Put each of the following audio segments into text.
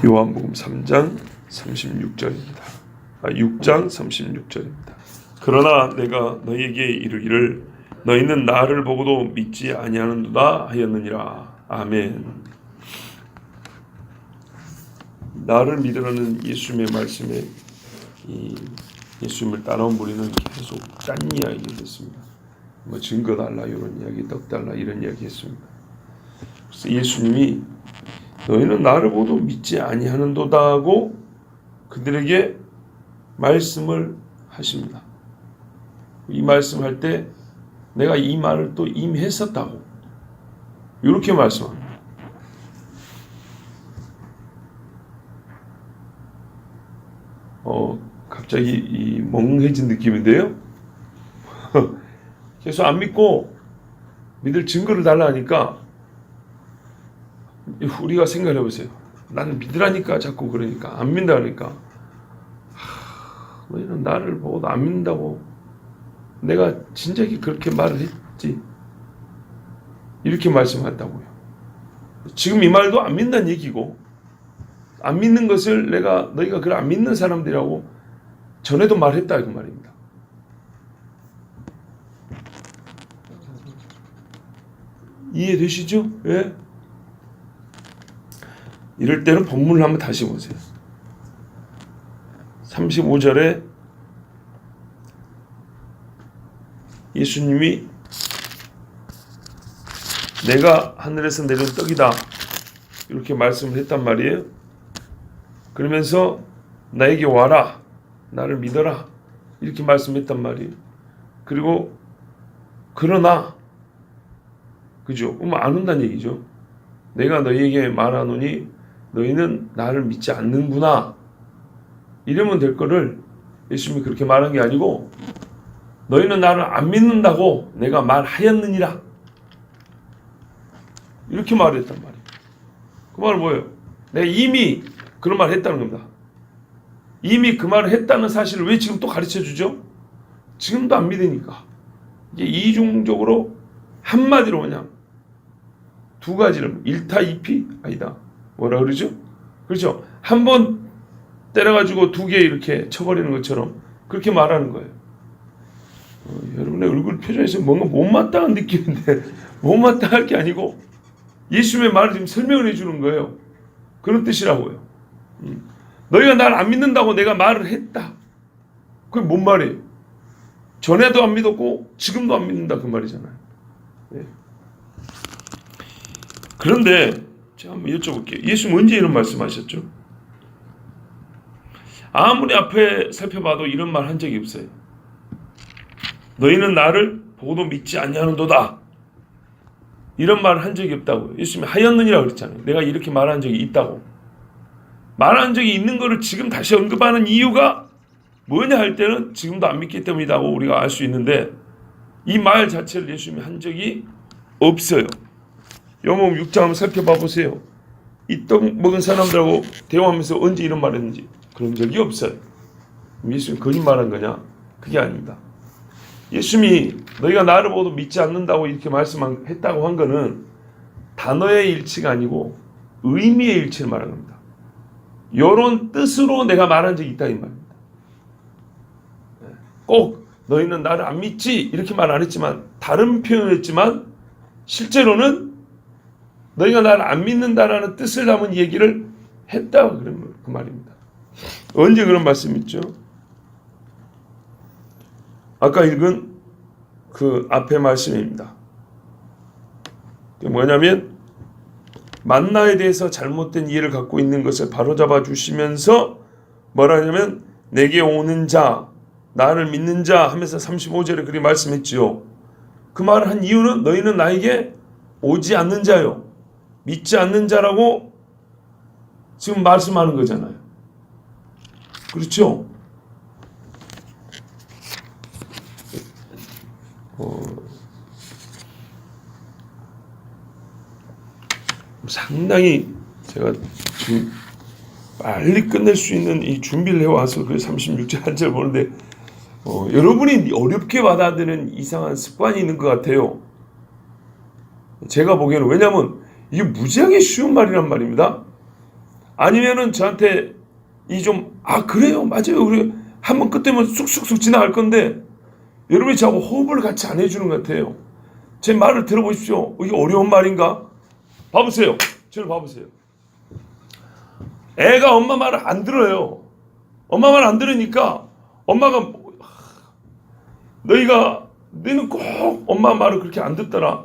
요한복음 3장 36절입니다. 6장 36절입니다. 그러나 내가 너희에게 이르기를 너희는 나를 보고도 믿지 아니하는도다 하였느니라. 아멘. 나를 믿으라는 예수님의 말씀에 예수님을 따라온 무리는 계속 딴 이야기를 했습니다. 뭐 증거 달라 이런 이야기, 떡 달라 이런 이야기 했습니다. 그래서 예수님이 너희는 나를 보고도 믿지 아니하는도다 하고 그들에게 말씀을 하십니다. 이 말씀할 때 내가 이 말을 또 이미 했었다고 이렇게 말씀합니다. 갑자기 멍해진 느낌인데요. 계속 안 믿고 믿을 증거를 달라 하니까 우리가 생각해 보세요. 나는 믿으라니까 자꾸 그러니까 안 믿는다 그러니까 너희는 나를 보고도 안 믿는다고 내가 진작에 그렇게 말을 했지 이렇게 말씀한다고요. 지금 이 말도 안 믿는다는 얘기고 안 믿는 것을 너희가 그걸 안 믿는 사람들이라고 전에도 말했다 그 말입니다. 이해되시죠? 예? 이럴 때는 본문을 한번 다시 보세요. 35절에 예수님이 내가 하늘에서 내린 떡이다 이렇게 말씀을 했단 말이에요. 그러면서 나에게 와라 나를 믿어라 이렇게 말씀했단 말이에요. 그리고 그러나 그죠? 그럼 안 온다는 얘기죠. 내가 너희에게 말하노니 너희는 나를 믿지 않는구나 이러면 될 거를 예수님이 그렇게 말한 게 아니고 너희는 나를 안 믿는다고 내가 말하였느니라 이렇게 말했단 말이에요. 그 말은 뭐예요? 내가 이미 그런 말을 했다는 겁니다. 이미 그 말을 했다는 사실을 왜 지금 또 가르쳐 주죠? 지금도 안 믿으니까. 이게 이중적으로 한마디로 그냥 두 가지를 일타 이피 아니다. 뭐라 그러죠? 그렇죠? 한 번 때려가지고 두 개 이렇게 쳐버리는 것처럼 그렇게 말하는 거예요. 여러분의 얼굴 표정에서 뭔가 못마땅한 느낌인데 못마땅할 게 아니고 예수님의 말을 지금 설명을 해주는 거예요. 그런 뜻이라고요. 너희가 나를 안 믿는다고 내가 말을 했다. 그게 뭔 말이에요? 전에도 안 믿었고 지금도 안 믿는다 그 말이잖아요. 네. 그런데 제가 한번 여쭤볼게요. 예수님 언제 이런 말씀하셨죠? 아무리 앞에 살펴봐도 이런 말 한 적이 없어요. 너희는 나를 보고도 믿지 아니하는도다. 이런 말을 한 적이 없다고요. 예수님이 하였느니라 그랬잖아요. 내가 이렇게 말한 적이 있다고. 말한 적이 있는 거를 지금 다시 언급하는 이유가 뭐냐 할 때는 지금도 안 믿기 때문이라고 우리가 알 수 있는데 이 말 자체를 예수님이 한 적이 없어요. 요한복음 6장 한번 살펴봐 보세요. 이 떡 먹은 사람들하고 대화하면서 언제 이런 말 했는지 그런 적이 없어요. 예수님이 거짓말한 거냐? 그게 아닙니다. 예수님이 너희가 나를 보고도 믿지 않는다고 이렇게 말씀했다고 한 거는 단어의 일치가 아니고 의미의 일치를 말하는 겁니다. 이런 뜻으로 내가 말한 적이 있다 이 말입니다. 꼭 너희는 나를 안 믿지 이렇게 말 안 했지만 다른 표현을 했지만 실제로는 너희가 나를 안 믿는다라는 뜻을 담은 얘기를 했다 그 말입니다. 언제 그런 말씀 있죠? 아까 읽은 그 앞에 말씀입니다. 그게 뭐냐면 만나에 대해서 잘못된 이해를 갖고 있는 것을 바로잡아 주시면서 뭐라 하냐면 내게 오는 자 나를 믿는 자 하면서 35절에 그렇게 말씀했지요. 그 말을 한 이유는 너희는 나에게 오지 않는 자요 믿지 않는 자라고 지금 말씀하는 거잖아요. 그렇죠? 상당히 제가 지금 빨리 끝낼 수 있는 이 준비를 해와서 그 36절 한 절 보는데 여러분이 어렵게 받아들이는 이상한 습관이 있는 것 같아요. 제가 보기에는. 왜냐하면 이게 무지하게 쉬운 말이란 말입니다. 아니면은 저한테 그래요, 맞아요, 그래 한번 끝내면 쑥쑥쑥 지나갈 건데 여러분이 저하고 호흡을 같이 안 해주는 것 같아요. 제 말을 들어보십시오. 이게 어려운 말인가? 봐보세요. 저를 봐보세요. 애가 엄마 말을 안 들어요. 엄마 말 안 들으니까 엄마가 너는 꼭 엄마 말을 그렇게 안 듣더라,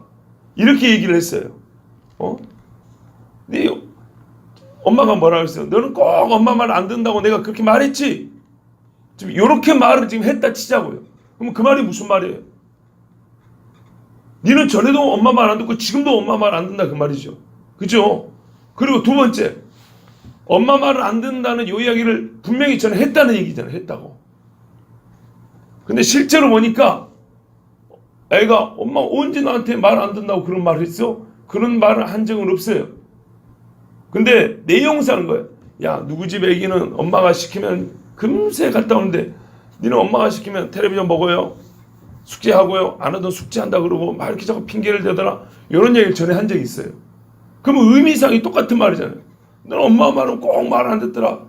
이렇게 얘기를 했어요. 네 엄마가 뭐라 그랬어요? 너는 꼭 엄마 말 안 듣는다고 내가 그렇게 말했지? 지금 이렇게 말을 지금 했다 치자고요. 그럼 그 말이 무슨 말이에요? 너는 전에도 엄마 말 안 듣고 지금도 엄마 말 안 듣는다 그 말이죠. 그죠? 그리고 두 번째, 엄마 말을 안 듣는다는 요 이야기를 분명히 전에 했다는 얘기잖아요. 했다고. 근데 실제로 보니까 애가 엄마 언제 나한테 말 안 듣는다고 그런 말을 했어? 그런 말을 한 적은 없어요. 근데 내용사는 거예요. 야, 누구 집 애기는 엄마가 시키면 금세 갔다 오는데 니는 엄마가 시키면 텔레비전 먹어요, 숙제하고요, 안 하던 숙제한다 그러고 막 이렇게 자꾸 핑계를 대더라, 이런 얘기를 전에 한 적이 있어요. 그러면 의미상이 똑같은 말이잖아요. 너는 엄마 말은 꼭 말 안 듣더라,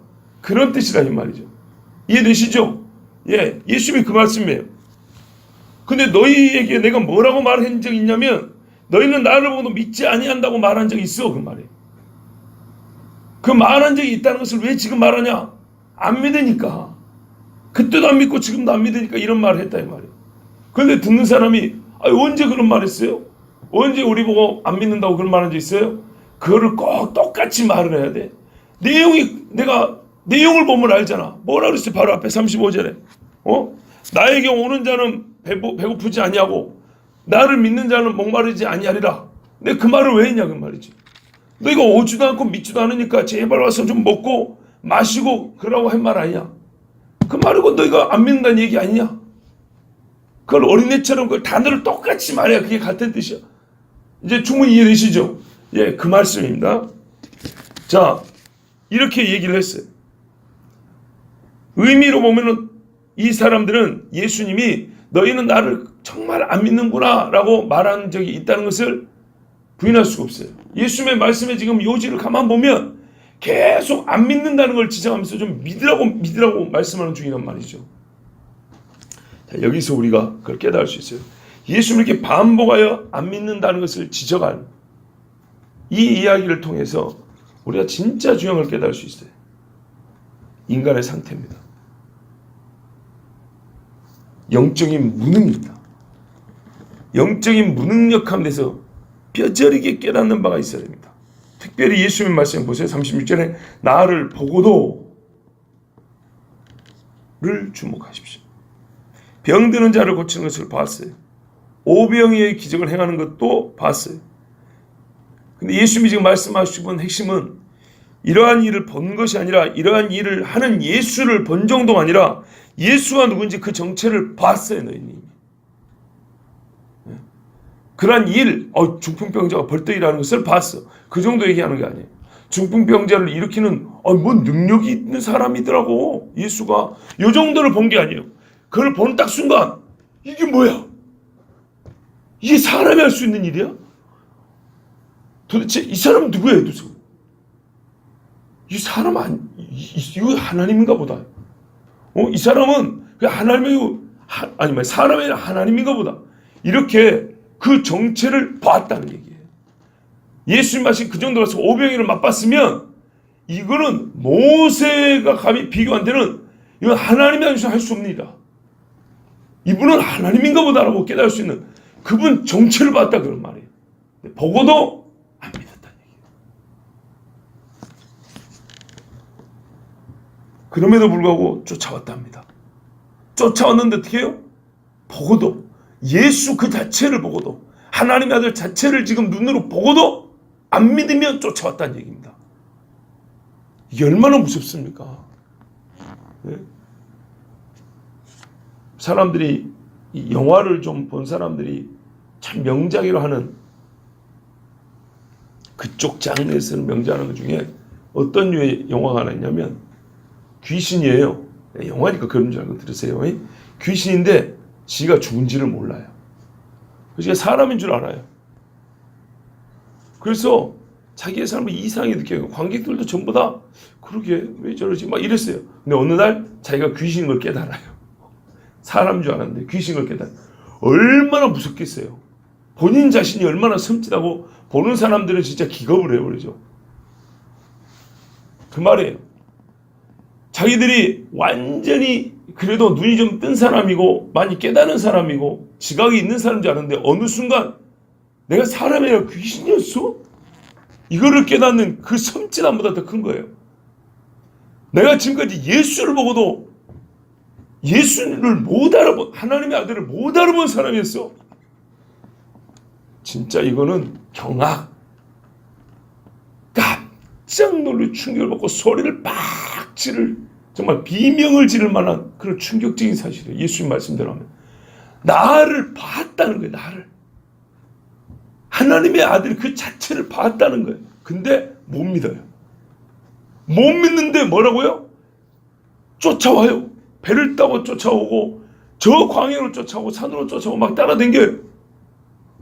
그런 뜻이라 이 말이죠. 이해되시죠? 예, 예수님이 그 말씀이에요. 근데 너희에게 내가 뭐라고 말한 적이 있냐면 너희는 나를 보고도 믿지 아니한다고 말한 적이 있어, 그 말이에요. 그 말한 적이 있다는 것을 왜 지금 말하냐? 안 믿으니까. 그때도 안 믿고 지금도 안 믿으니까 이런 말을 했다 이 말이에요. 그런데 듣는 사람이 언제 그런 말 했어요? 언제 우리 보고 안 믿는다고 그런 말 한 적 있어요? 그거를 꼭 똑같이 말을 해야 돼. 내가 내용을 보면 알잖아. 뭐라 그랬어요? 바로 앞에 35절에 나에게 오는 자는 배고프지 아니하고 나를 믿는 자는 목마르지 아니하리라. 내가 그 말을 왜 했냐 그 말이지. 너희가 오지도 않고 믿지도 않으니까 제발 와서 좀 먹고 마시고 그러라고 한 말 아니냐. 그 말이고 너희가 안 믿는다는 얘기 아니냐. 그걸 어린애처럼 그 단어를 똑같이 말해야 그게 같은 뜻이야. 이제 충분히 이해되시죠? 예, 그 말씀입니다. 자, 이렇게 얘기를 했어요. 의미로 보면은 이 사람들은 예수님이 너희는 나를 정말 안 믿는구나 라고 말한 적이 있다는 것을 부인할 수가 없어요. 예수님의 말씀에 지금 요지를 가만 보면 계속 안 믿는다는 걸 지적하면서 좀 믿으라고 말씀하는 중이란 말이죠. 자, 여기서 우리가 그걸 깨달을 수 있어요. 예수님을 이렇게 반복하여 안 믿는다는 것을 지적한 이 이야기를 통해서 우리가 진짜 중요한 걸 깨달을 수 있어요. 인간의 상태입니다. 영적인 무능입니다. 영적인 무능력함에 대해서 뼈저리게 깨닫는 바가 있어야 됩니다. 특별히 예수님 말씀 보세요. 36절에 나를 보고도를 주목하십시오. 병드는 자를 고치는 것을 봤어요. 오병이의 기적을 행하는 것도 봤어요. 근데 예수님이 지금 말씀하시는 핵심은 이러한 일을 본 것이 아니라 이러한 일을 하는 예수를 본 정도가 아니라 예수가 누군지 그 정체를 봤어요. 너희는 그러한 일, 중풍병자가 벌떡 일하는 것을 봤어. 그 정도 얘기하는 게 아니에요. 중풍병자를 일으키는 뭐 능력이 있는 사람이더라고 예수가. 이 정도를 본 게 아니에요. 그걸 보는 딱 순간 이게 뭐야? 이게 사람이 할 수 있는 일이야? 도대체 이 사람은 누구예요? 도대체? 이 사람 이거 하나님인가 보다. 이 사람은 하나님의 사람의 하나님인가 보다. 이렇게 그 정체를 봤다는 얘기예요. 예수님 말씀 그 정도로 해서 오병이를 맛봤으면 이거는 모세가 감히 비교 안 되는, 이건 하나님이 아니셔서 할 수 없는 일이다. 이분은 하나님인가 보다라고 깨달을 수 있는 그분 정체를 봤다 그런 말이에요. 보고도 안 믿었다는 얘기예요. 그럼에도 불구하고 쫓아왔답니다. 쫓아왔는데 어떻게 해요? 보고도, 예수 그 자체를 보고도, 하나님의 아들 자체를 지금 눈으로 보고도 안 믿으면 쫓아왔다는 얘기입니다. 이게 얼마나 무섭습니까? 네? 사람들이 이 영화를 좀 본 사람들이 참 명작이라고 하는 그쪽 장르에서는 명작하는 것 중에 어떤 류의 영화가 하나 있냐면 귀신이에요. 영화니까 그런 줄 알고 들으세요. 귀신인데 지가 죽은지를 몰라요. 그래서 사람인 줄 알아요. 그래서 자기의 삶을 이상하게 느껴요. 관객들도 전부 다 그러게 왜 저러지 막 이랬어요. 근데 어느 날 자기가 귀신인 걸 깨달아요. 사람인 줄 알았는데 귀신인 걸 깨달아요. 얼마나 무섭겠어요. 본인 자신이 얼마나 섬찟하고 보는 사람들은 진짜 기겁을 해버리죠. 그 말이에요. 자기들이 완전히 그래도 눈이 좀 뜬 사람이고 많이 깨달은 사람이고 지각이 있는 사람인 줄 알았는데 어느 순간 내가 사람이 아니라 귀신이었어? 이거를 깨닫는 그 섬찟함보다 더 큰 거예요. 내가 지금까지 예수를 보고도 예수를 못 알아본, 하나님의 아들을 못 알아본 사람이었어. 진짜 이거는 경악, 깜짝 놀라 충격을 받고 소리를 막 지를, 정말 비명을 지를 만한 그런 충격적인 사실이에요. 예수님 말씀대로 하면. 나를 봤다는 거예요. 나를. 하나님의 아들 그 자체를 봤다는 거예요. 근데 못 믿어요. 못 믿는데 뭐라고요? 쫓아와요. 배를 타고 쫓아오고 저 광야로 쫓아오고 산으로 쫓아오고 막 따라다녀요.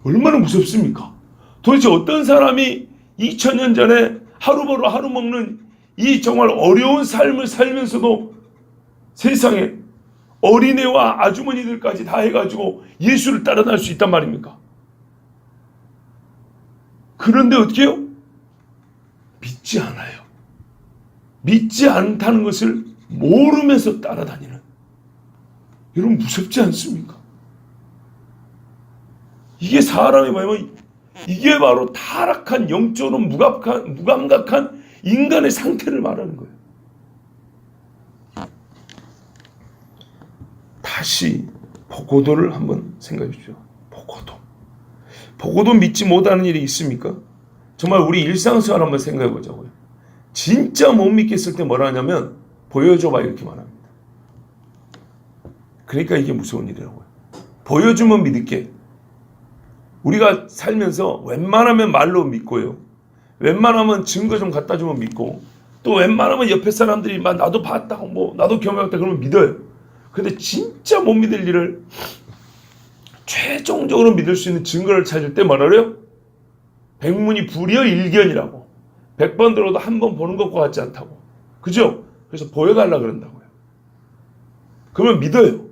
얼마나 무섭습니까? 도대체 어떤 사람이 2000년 전에 하루 벌어 하루 먹는 이 정말 어려운 삶을 살면서도 세상에 어린애와 아주머니들까지 다 해가지고 예수를 따라갈 수 있단 말입니까? 그런데 어떻게 해요? 믿지 않아요. 믿지 않다는 것을 모르면서 따라다니는. 여러분 무섭지 않습니까? 이게 사람이 뭐냐면 이게 바로 타락한 영적으로 무감각한 인간의 상태를 말하는 거예요. 다시 보고도를 한번 생각해 주십시오. 보고도 믿지 못하는 일이 있습니까? 정말 우리 일상생활 한번 생각해 보자고요. 진짜 못 믿겠을 때 뭐라 하냐면 보여줘봐 이렇게 말합니다. 그러니까 이게 무서운 일이라고요. 보여주면 믿을게. 우리가 살면서 웬만하면 말로 믿고요. 웬만하면 증거 좀 갖다 주면 믿고 또 웬만하면 옆에 사람들이 막 나도 봤다고 뭐 나도 경험했다 그러면 믿어요. 근데 진짜 못 믿을 일을 최종적으로 믿을 수 있는 증거를 찾을 때 뭐라 그래요? 백문이 불여 일견이라고. 100번 들어도 한 번 보는 것과 같지 않다고. 그죠? 그래서 보여달라 그런다고요. 그러면 믿어요.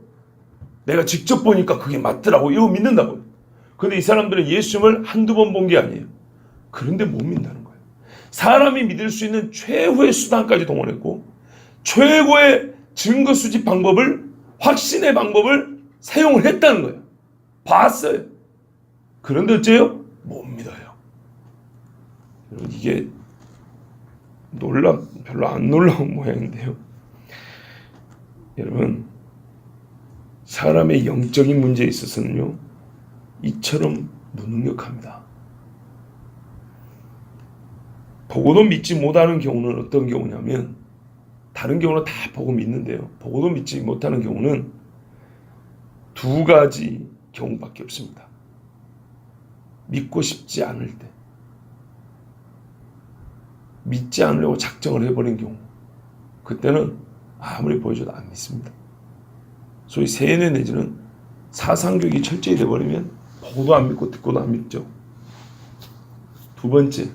내가 직접 보니까 그게 맞더라고. 이거 믿는다고요. 근데 이 사람들은 예수님을 한두 번 본 게 아니에요. 그런데 못 믿는다는 거예요. 사람이 믿을 수 있는 최후의 수단까지 동원했고 최고의 증거 수집 방법을, 확신의 방법을 사용을 했다는 거예요. 봤어요. 그런데 어째요? 못 믿어요. 이게 별로 안 놀라운 모양인데요. 여러분, 사람의 영적인 문제에 있어서는요, 이처럼 무능력합니다. 보고도 믿지 못하는 경우는 어떤 경우냐면, 다른 경우는 다 보고 믿는데요. 보고도 믿지 못하는 경우는 두 가지 경우밖에 없습니다. 믿고 싶지 않을 때, 믿지 않으려고 작정을 해버린 경우, 그때는 아무리 보여줘도 안 믿습니다. 소위 세뇌 내지는 사상교육이 철저히 돼버리면 보고도 안 믿고 듣고도 안 믿죠. 두 번째,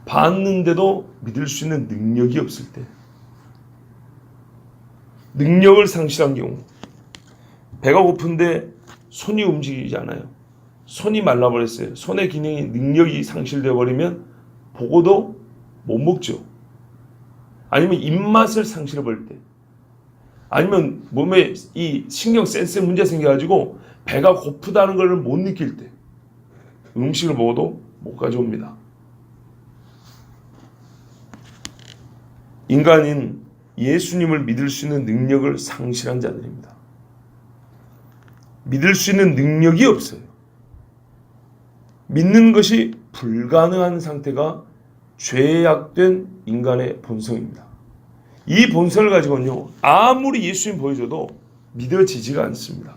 봤는데도 믿을 수 있는 능력이 없을 때, 능력을 상실한 경우, 배가 고픈데 손이 움직이지 않아요. 손이 말라버렸어요. 손의 기능이, 능력이 상실되어 버리면 보고도 못 먹죠. 아니면 입맛을 상실해버릴 때, 아니면 몸에 이 신경 센스에 문제 생겨가지고 배가 고프다는 걸 못 느낄 때 음식을 먹어도 못 가져옵니다. 인간인 예수님을 믿을 수 있는 능력을 상실한 자들입니다. 믿을 수 있는 능력이 없어요. 믿는 것이 불가능한 상태가 죄악된 인간의 본성입니다. 이 본성을 가지고는요, 아무리 예수님 보여줘도 믿어지지가 않습니다.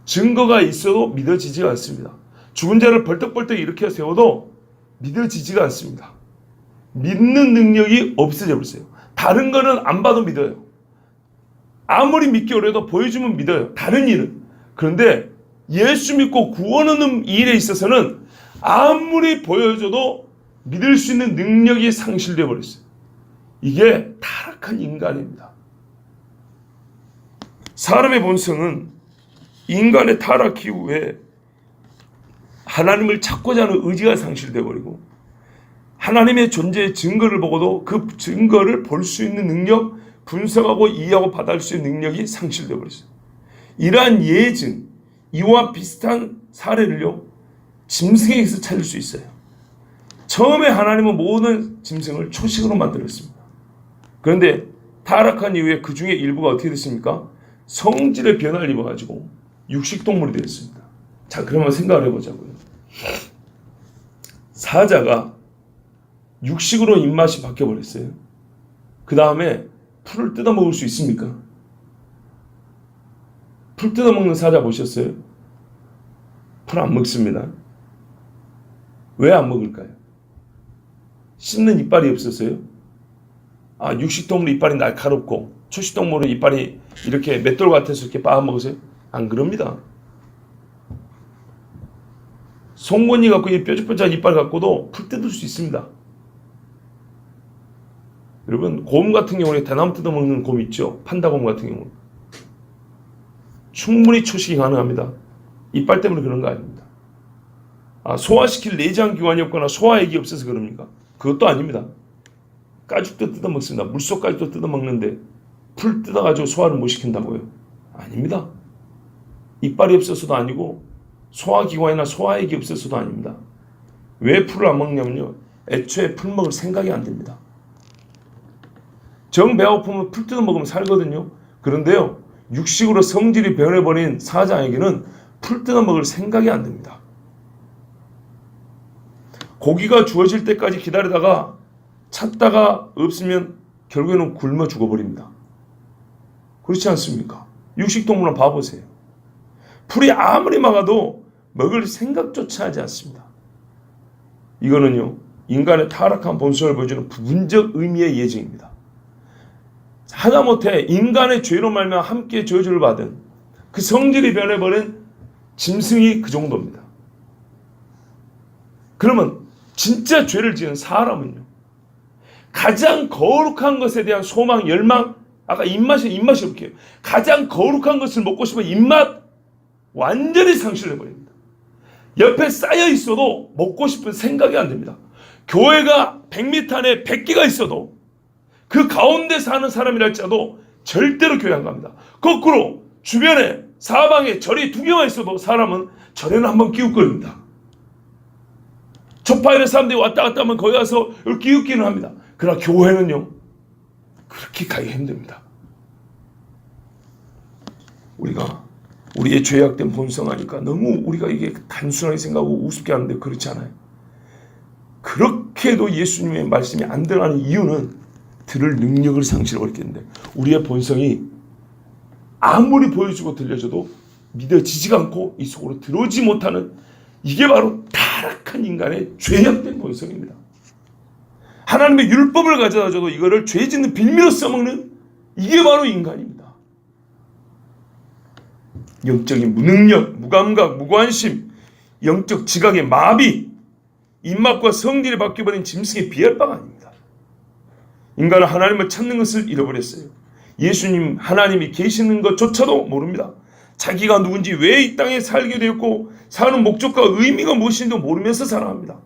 증거가 있어도 믿어지지가 않습니다. 죽은 자를 벌떡벌떡 일으켜 세워도 믿어지지가 않습니다. 믿는 능력이 없어져 버렸어요. 다른 거는 안 봐도 믿어요. 아무리 믿기 어려도 보여주면 믿어요. 다른 일은. 그런데 예수 믿고 구원 얻는 일에 있어서는 아무리 보여줘도 믿을 수 있는 능력이 상실되어 버렸어요. 이게 타락한 인간입니다. 사람의 본성은 인간의 타락 이후에 하나님을 찾고자 하는 의지가 상실되어 버리고 하나님의 존재의 증거를 보고도 그 증거를 볼 수 있는 능력, 분석하고 이해하고 받아들일 수 있는 능력이 상실되어 버렸어요. 이러한 예증, 이와 비슷한 사례를요, 짐승에게서 찾을 수 있어요. 처음에 하나님은 모든 짐승을 초식으로 만들었습니다. 그런데 타락한 이후에 그 중에 일부가 어떻게 됐습니까? 성질의 변화를 입어가지고 육식동물이 되었습니다. 자, 그러면 생각을 해보자고요. 사자가 육식으로 입맛이 바뀌어버렸어요. 그 다음에 풀을 뜯어먹을 수 있습니까? 풀 뜯어먹는 사자 보셨어요? 풀 안 먹습니다. 왜 안 먹을까요? 씹는 이빨이 없었어요? 육식동물의 이빨이 날카롭고 초식동물의 이빨이 이렇게 맷돌 같아서 이렇게 빨아먹으세요? 안 그럽니다. 송곳니 갖고 이 뾰족뾰족한 이빨 갖고도 풀 뜯을 수 있습니다. 여러분, 곰 같은 경우에 대나무 뜯어먹는 곰 있죠? 판다곰 같은 경우 충분히 초식이 가능합니다. 이빨 때문에 그런 거 아닙니다. 소화시킬 내장기관이 없거나 소화액이 없어서 그럽니까? 그것도 아닙니다. 가죽도 뜯어먹습니다. 물속 가죽도 뜯어먹는데 풀 뜯어가지고 소화를 못 시킨다고요? 아닙니다. 이빨이 없어서도 아니고 소화기관이나 소화액이 없어서도 아닙니다. 왜 풀을 안 먹냐면요, 애초에 풀 먹을 생각이 안 됩니다. 정 배가 고프면 풀 뜯어 먹으면 살거든요. 그런데요, 육식으로 성질이 변해버린 사자에게는 풀 뜯어 먹을 생각이 안 됩니다. 고기가 주어질 때까지 기다리다가 찾다가 없으면 결국에는 굶어 죽어버립니다. 그렇지 않습니까? 육식동물은 봐보세요. 풀이 아무리 막아도 먹을 생각조차 하지 않습니다. 이거는요, 인간의 타락한 본성을 보여주는 부분적 의미의 예증입니다. 하다못해 인간의 죄로 말미암아 함께 저주를 받은 그 성질이 변해버린 짐승이 그 정도입니다. 그러면 진짜 죄를 지은 사람은요, 가장 거룩한 것에 대한 소망, 열망, 아까 입맛이 없게요. 가장 거룩한 것을 먹고 싶은 입맛 완전히 상실해버립니다. 옆에 쌓여 있어도 먹고 싶은 생각이 안 됩니다. 교회가 100m 안에 100개가 있어도 그 가운데 사는 사람이랄지라도 절대로 교회 안 갑니다. 거꾸로 주변에 사방에 절이 2개만 있어도 사람은 절에는 한번 기웃거립니다. 초파일의 사람들이 왔다 갔다 하면 거기 가서 기웃기는 합니다. 그러나 교회는요, 그렇게 가기 힘듭니다. 우리가 우리의 죄악된 본성 아니까 너무 우리가 이게 단순하게 생각하고 우습게 하는데 그렇지 않아요. 그렇게도 예수님의 말씀이 안 들어가는 이유는 들을 능력을 상실해버렸겠는데, 우리의 본성이 아무리 보여주고 들려줘도 믿어지지가 않고 이 속으로 들어오지 못하는, 이게 바로 타락한 인간의 죄악된 본성입니다. 하나님의 율법을 가져다줘도 이거를 죄 짓는 빌미로 써먹는, 이게 바로 인간입니다. 영적인 무능력, 무감각, 무관심, 영적 지각의 마비, 입맛과 성질이 바뀌어버린 짐승에 비할 바가 아닙니다. 인간은 하나님을 찾는 것을 잃어버렸어요. 예수님, 하나님이 계시는 것조차도 모릅니다. 자기가 누군지, 왜 이 땅에 살게 되었고 사는 목적과 의미가 무엇인지도 모르면서 살아갑니다.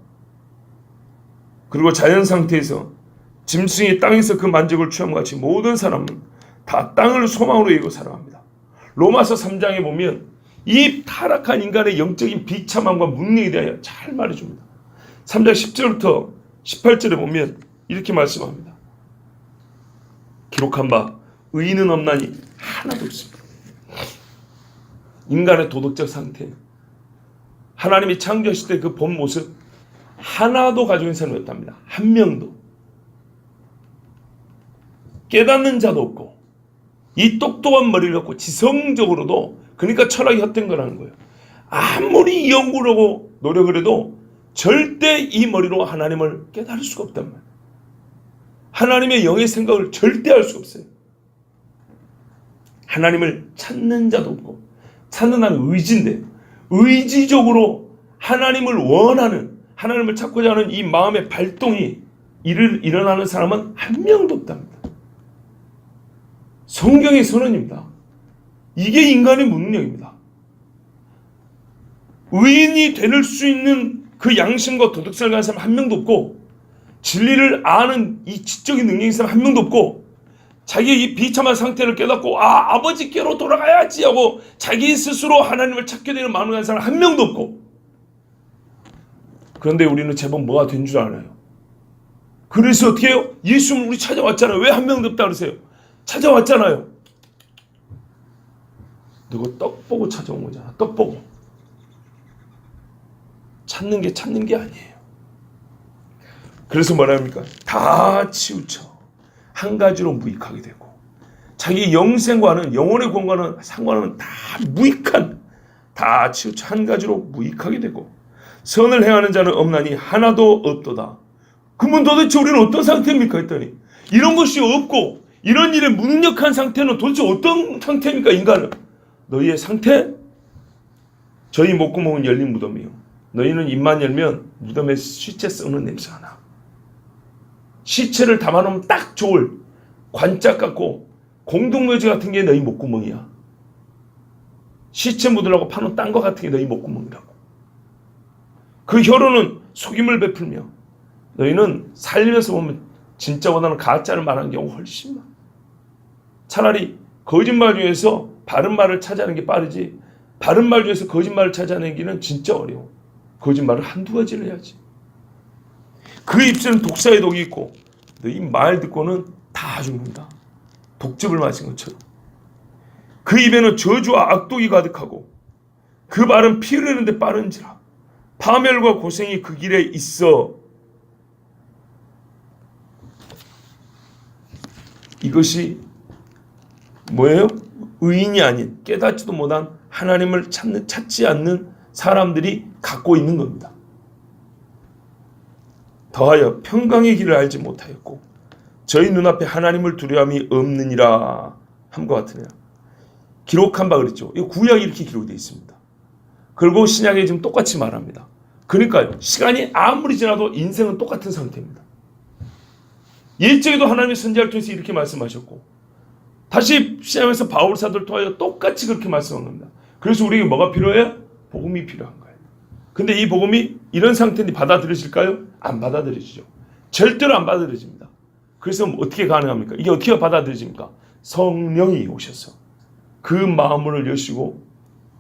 그리고 자연 상태에서 짐승이 땅에서 그 만족을 취함과 같이 모든 사람은 다 땅을 소망으로 여기고 살아갑니다. 로마서 3장에 보면 이 타락한 인간의 영적인 비참함과 문명에 대하여 잘 말해줍니다. 3장 10절부터 18절에 보면 이렇게 말씀합니다. 기록한 바 의인은 없나니 하나도 없습니다. 인간의 도덕적 상태, 하나님이 창조하실 때 그 본 모습 하나도 가지고 있는 사람이 없답니다. 한 명도. 깨닫는 자도 없고, 이 똑똑한 머리를 갖고 지성적으로도, 그러니까 철학이 헛된 거라는 거예요. 아무리 연구를 하고 노력을 해도 절대 이 머리로 하나님을 깨달을 수가 없단 말이에요. 하나님의 영의 생각을 절대 할 수가 없어요. 하나님을 찾는 자도 없고, 찾는다는 의지인데, 의지적으로 하나님을 원하는, 하나님을 찾고자 하는 이 마음의 발동이 일어나는 사람은 한 명도 없답니다. 성경의 선언입니다. 이게 인간의 무능력입니다. 의인이 될 수 있는 그 양심과 도덕성을 가진 사람 한 명도 없고, 진리를 아는 이 지적인 능력이 있는 사람 한 명도 없고, 자기의 이 비참한 상태를 깨닫고 아버지께로 돌아가야지 하고 자기 스스로 하나님을 찾게 되는 마음을 가진 사람 한 명도 없고, 그런데 우리는 제법 뭐가 된 줄 알아요. 그래서 어떻게 해요? 예수는 우리 찾아왔잖아요. 왜 한 명도 없다 그러세요? 찾아왔잖아요. 누구 떡 보고 찾아온 거잖아. 떡 보고. 찾는 게 아니에요. 그래서 뭐라 합니까? 다 치우쳐 한 가지로 무익하게 되고, 자기 영생과는, 영혼의 구원과는 상관없는 다 무익한, 다 치우쳐 한 가지로 무익하게 되고, 선을 행하는 자는 없나니 하나도 없도다. 그러면 도대체 우리는 어떤 상태입니까? 했더니 이런 것이 없고 이런 일에 무능력한 상태는 도대체 어떤 상태입니까? 인간은 너희의 상태, 저희 목구멍은 열린 무덤이요, 너희는 입만 열면 무덤에 시체 썩는 냄새가 나. 시체를 담아놓으면 딱 좋을 관짝 같고 공동묘지 같은 게 너희 목구멍이야. 시체 묻으려고 파놓은 딴 거 같은 게 너희 목구멍이라고. 그 혀로는 속임을 베풀며, 너희는 살면서 보면 진짜 원하는 가짜를 말하는 경우가 훨씬 많아. 차라리 거짓말 중에서 바른 말을 찾아내는 게 빠르지, 바른 말 중에서 거짓말을 찾아내기는 진짜 어려워. 거짓말을 한두 가지를 해야지. 그 입술은 독사의 독이 있고 너희 말 듣고는 다 죽는다. 독즙을 마신 것처럼. 그 입에는 저주와 악독이 가득하고 그 말은 피 흐르는데 빠른지라. 파멸과 고생이 그 길에 있어. 이것이 뭐예요? 의인이 아닌, 깨닫지도 못한 하나님을 찾지 않는 사람들이 갖고 있는 겁니다. 더하여 평강의 길을 알지 못하였고 저희 눈앞에 하나님을 두려움이 없느니라 함과 같으냐. 기록한 바 그랬죠. 이 구약이 이렇게 기록되어 있습니다. 그리고 신약에 지금 똑같이 말합니다. 그러니까요, 시간이 아무리 지나도 인생은 똑같은 상태입니다. 옛적에도 하나님의 선지자를 통해서 이렇게 말씀하셨고, 다시 신약에서 바울 사도를 통하여 똑같이 그렇게 말씀한 겁니다. 그래서 우리에게 뭐가 필요해요? 복음이 필요한 거예요. 근데 이 복음이 이런 상태인데 받아들여질까요? 안 받아들여지죠. 절대로 안 받아들여집니다. 그래서 어떻게 가능합니까? 이게 어떻게 받아들여집니까? 성령이 오셔서 그 마음을 여시고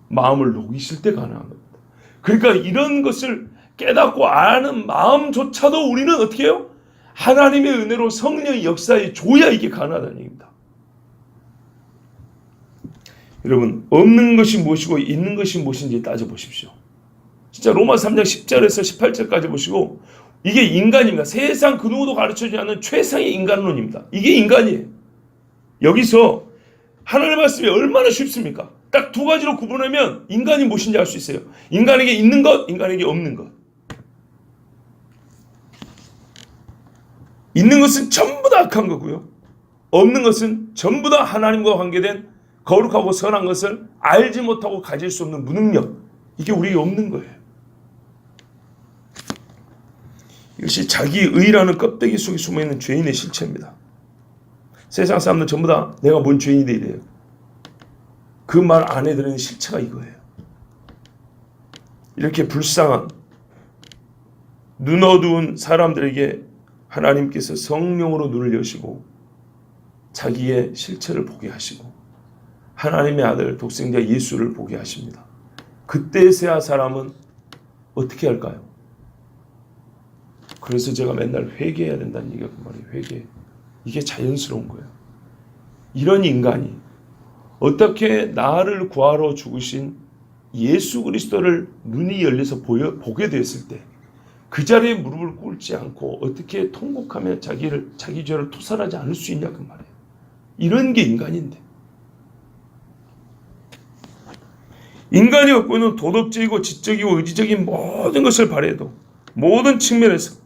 마음을 녹이실 때 가능한 겁니다. 그러니까 이런 것을 깨닫고 아는 마음조차도 우리는 어떻게 해요? 하나님의 은혜로 성령의 역사에 줘야 이게 가능하다는 얘기입니다. 여러분, 없는 것이 무엇이고 있는 것이 무엇인지 따져보십시오. 진짜 로마서 3장 10절에서 18절까지 보시고, 이게 인간입니다. 세상 그 누구도 가르쳐주지 않는 최상의 인간론입니다. 이게 인간이에요. 여기서 하나님의 말씀이 얼마나 쉽습니까? 딱 두 가지로 구분하면 인간이 무엇인지 알 수 있어요. 인간에게 있는 것, 인간에게 없는 것. 있는 것은 전부 다 악한 거고요, 없는 것은 전부 다 하나님과 관계된 거룩하고 선한 것을 알지 못하고 가질 수 없는 무능력, 이게 우리에게 없는 거예요. 이것이 자기 의라는 껍데기 속에 숨어있는 죄인의 실체입니다. 세상 사람들 전부 다 내가 뭔 죄인이다 이래요. 그 말 안에 들어있는 실체가 이거예요. 이렇게 불쌍한 눈 어두운 사람들에게 하나님께서 성령으로 눈을 여시고 자기의 실체를 보게 하시고 하나님의 아들 독생자 예수를 보게 하십니다. 그때서야 사람은 어떻게 할까요? 그래서 제가 맨날 회개해야 된다는 얘기가 그 말이에요. 회개. 이게 자연스러운 거예요. 이런 인간이 어떻게 나를 구하러 죽으신 예수 그리스도를 눈이 열려서 보게 됐을 때 그 자리에 무릎을 꿇지 않고 어떻게 통곡하며 자기 죄를 토설하지 않을 수 있냐 그 말이에요. 이런 게 인간인데, 인간이 갖고 있는 도덕적이고 지적이고 의지적인 모든 것을 발휘해도 모든 측면에서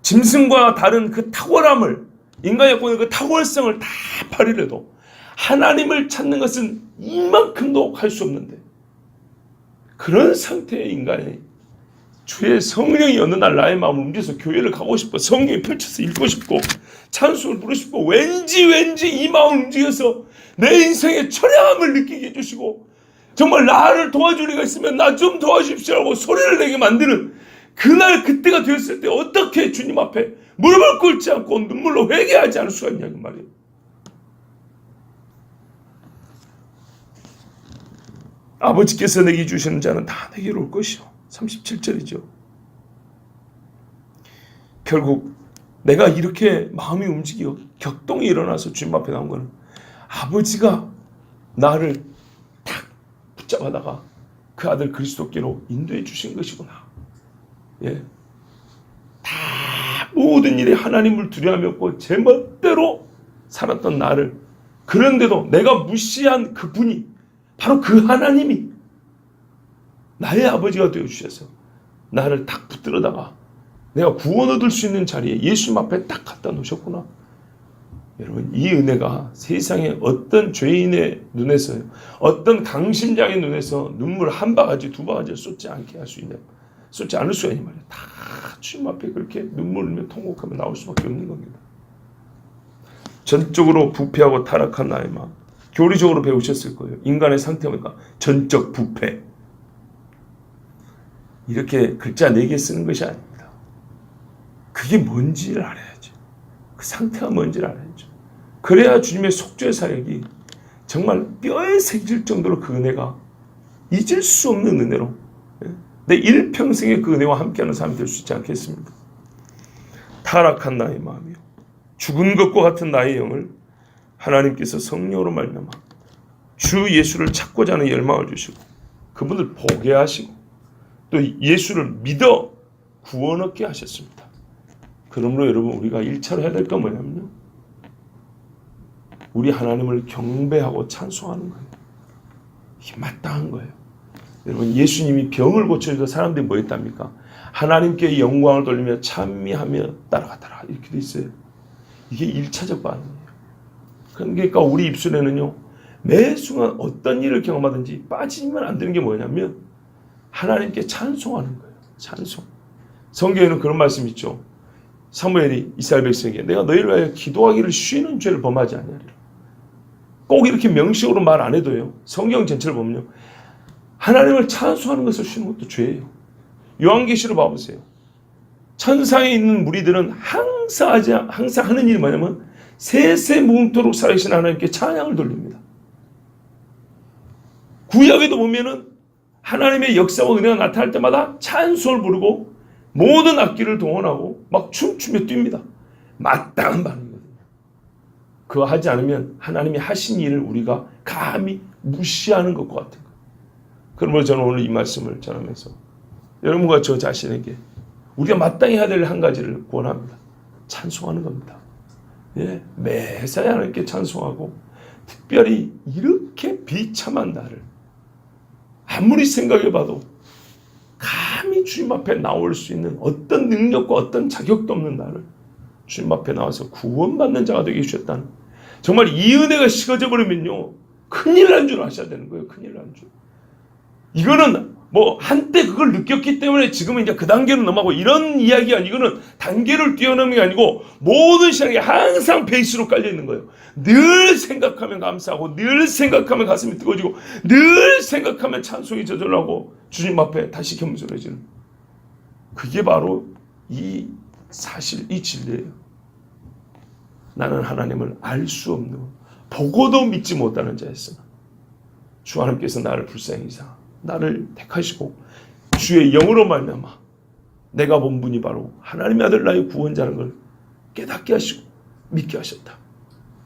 짐승과 다른 그 탁월함을, 인간이 갖고 있는 그 탁월성을 다 발휘를 해도 하나님을 찾는 것은 이만큼도 할 수 없는데, 그런 상태의 인간이 주의 성령이 어느 날 나의 마음을 움직여서 교회를 가고 싶어, 성경에 펼쳐서 읽고 싶고 찬송을 부르고 싶고, 왠지 이 마음을 움직여서 내 인생의 처량함을 느끼게 해주시고, 정말 나를 도와줄 리가 있으면 나 좀 도와주십시오라고 소리를 내게 만드는 그날, 그때가 되었을 때 어떻게 주님 앞에 무릎을 꿇지 않고 눈물로 회개하지 않을 수가 있냐 그 말이에요. 아버지께서 내게 주시는 자는 다 내게로 올 것이요. 37절이죠. 결국 내가 이렇게 마음이 움직여 격동이 일어나서 주님 앞에 나온 거는 아버지가 나를 탁 붙잡아다가 그 아들 그리스도께로 인도해 주신 것이구나. 예, 다 모든 일에 하나님을 두려움이 없고 제 멋대로 살았던 나를, 그런데도 내가 무시한 그분이, 바로 그 하나님이 나의 아버지가 되어주셔서 나를 딱 붙들어다가 내가 구원 얻을 수 있는 자리에 예수님 앞에 딱 갖다 놓으셨구나. 여러분, 이 은혜가 세상의 어떤 죄인의 눈에서요, 어떤 강심장의 눈에서 눈물 한 바가지 두 바가지를 쏟지 않게 할 수 있냐, 쏟지 않을 수가 있냐 말이에요. 다 주님 앞에 그렇게 눈물 흘리며 통곡하며 나올 수밖에 없는 겁니다. 전적으로 부패하고 타락한 나의 마음, 교리적으로 배우셨을 거예요. 인간의 상태가 전적 부패. 이렇게 글자 4개 쓰는 것이 아닙니다. 그게 뭔지를 알아야죠. 그 상태가 뭔지를 알아야죠. 그래야 주님의 속죄 사역이 정말 뼈에 새길 정도로 그 은혜가 잊을 수 없는 은혜로 내 일평생에 그 은혜와 함께하는 사람이 될 수 있지 않겠습니까? 타락한 나의 마음이요, 죽은 것과 같은 나의 영을 하나님께서 성령으로 말미암아 주 예수를 찾고자 하는 열망을 주시고 그분을 보게 하시고 또 예수를 믿어 구원 얻게 하셨습니다. 그러므로 여러분, 우리가 1차로 해야 될 건 뭐냐면요, 우리 하나님을 경배하고 찬송하는 거예요. 이게 마땅한 거예요. 여러분, 예수님이 병을 고쳐주던 사람들이 뭐 했답니까? 하나님께 영광을 돌리며 찬미하며 따라가더라, 이렇게 돼 있어요. 이게 1차적 반응이에요. 그러니까 우리 입술에는요, 매 순간 어떤 일을 경험하든지 빠지면 안 되는 게 뭐냐면 하나님께 찬송하는 거예요. 찬송. 성경에는 그런 말씀이 있죠. 사무엘이 이스라엘 백성에게 내가 너희를 위하여 기도하기를 쉬는 죄를 범하지 아니하리라. 꼭 이렇게 명식으로 말 안 해도요, 성경 전체를 보면요, 하나님을 찬송하는 것을 쉬는 것도 죄예요. 요한계시로 봐보세요. 천상에 있는 무리들은 항상 하는 일이 뭐냐면 세세무궁토록 살아계신 하나님께 찬양을 돌립니다. 구약에도 보면은 하나님의 역사와 은혜가 나타날 때마다 찬송을 부르고 모든 악기를 동원하고 막 춤추며 뜁니다. 마땅한 반응이거든요. 그거 하지 않으면 하나님이 하신 일을 우리가 감히 무시하는 것과 같은 거예요. 그러므로 저는 오늘 이 말씀을 전하면서 여러분과 저 자신에게 우리가 마땅히 해야 될 한 가지를 권합니다. 찬송하는 겁니다. 예, 매사에 하나님께 찬송하고, 특별히 이렇게 비참한 나를 아무리 생각해봐도 감히 주님 앞에 나올 수 있는 어떤 능력과 어떤 자격도 없는 나를 주님 앞에 나와서 구원받는 자가 되게 해주셨다는, 정말 이 은혜가 식어져 버리면요, 큰일 난 줄 아셔야 되는 거예요. 큰일 난 줄. 이거는 뭐 한때 그걸 느꼈기 때문에 지금은 이제 그 단계로 넘어가고 이런 이야기가, 이거는 단계를 뛰어넘는 게 아니고 모든 신앙이 항상 베이스로 깔려 있는 거예요. 늘 생각하면 감사하고, 늘 생각하면 가슴이 뜨거워지고, 늘 생각하면 찬송이 저절하고 주님 앞에 다시 겸손해지는, 그게 바로 이 사실, 이 진리예요. 나는 하나님을 알 수 없는, 보고도 믿지 못하는 자였으나 주 하나님께서 나를 불쌍히 여기사 나를 택하시고 주의 영으로 말미암아 내가 본 분이 바로 하나님의 아들 나의 구원자라는 걸 깨닫게 하시고 믿게 하셨다.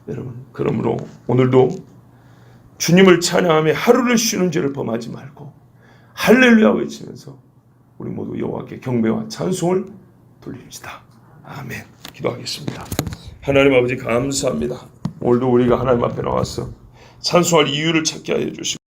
여러분, 그러므로 오늘도 주님을 찬양하며 하루를 쉬는 죄를 범하지 말고 할렐루야 외치면서 우리 모두 여호와께 경배와 찬송을 돌립시다. 아멘. 기도하겠습니다. 하나님 아버지, 감사합니다. 오늘도 우리가 하나님 앞에 나와서 찬송할 이유를 찾게 하여 주시고